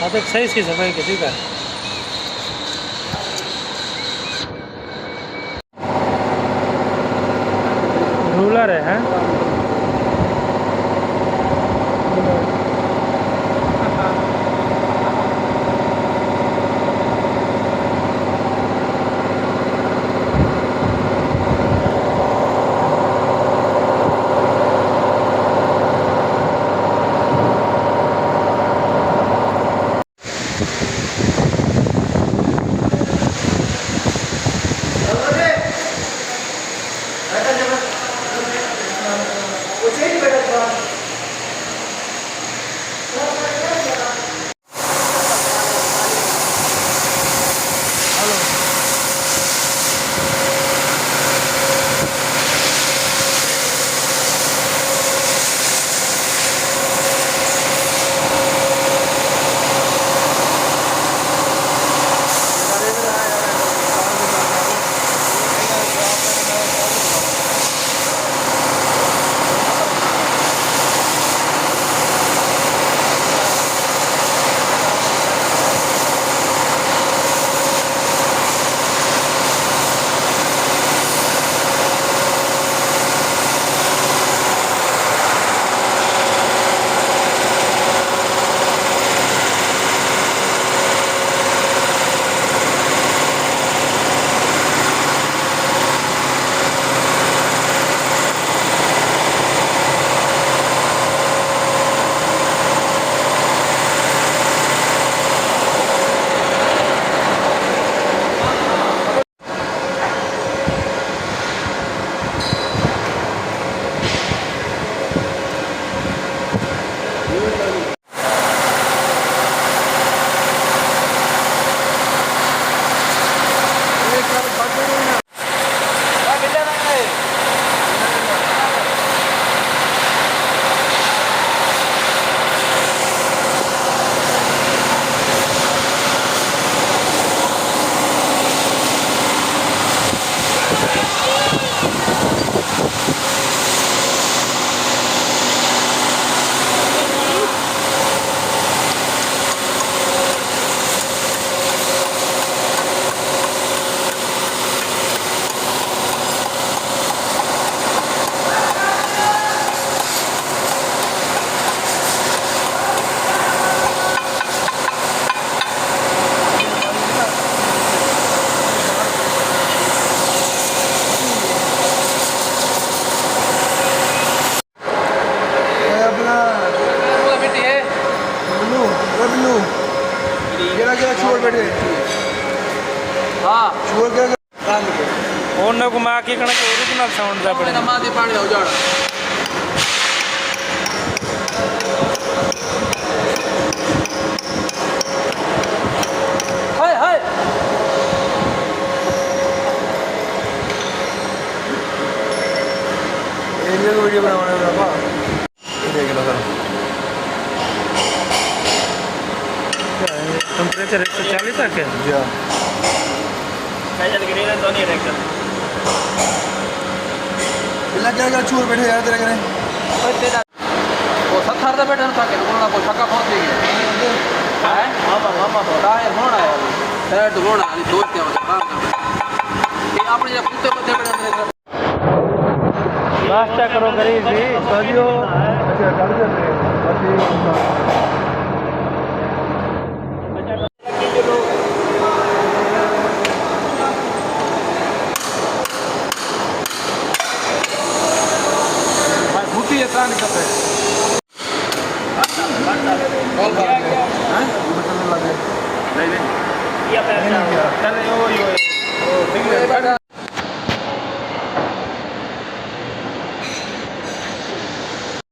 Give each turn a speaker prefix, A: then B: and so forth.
A: हाँ तो सही सी सफाई की ठीक है। रूलर है हैं? ਉਹਨਾਂ ਕੋ ਮਾ ਕੇ ਕਣਾ ਕਿ ओरिजिनल साउंड ਦਾ ਬਣੇ ਨਮਾ ਦੇ ਪਾਣੀ ਹੋ ਜਾਣਾ ਹਾਏ ਹਾਏ ਇਹ ਵੀ ਵੀਡੀਓ ਬਣਾਉਣਾ ਹੈ ਬਾਬਾ ਦੇਖ ਲਓ ਸਰ टेम्परेचर 140 तक है जी हाँ कैसे लग रही है तो नहीं रेक्टर बिल्ला क्या चूर बैठे यार तेरे करें वो 70 ਦਾ ਬੈਠਾ था कि बोलना को छक्का पहुंच गई है मामा बोला है होना है सर तो होना है दोस्त क्या होता है ये अपने जब कुत्ते बच्चे बैठे नाश्ता करो गरीब जी सजियो अच्छा कर दे नहीं करते नहीं नहीं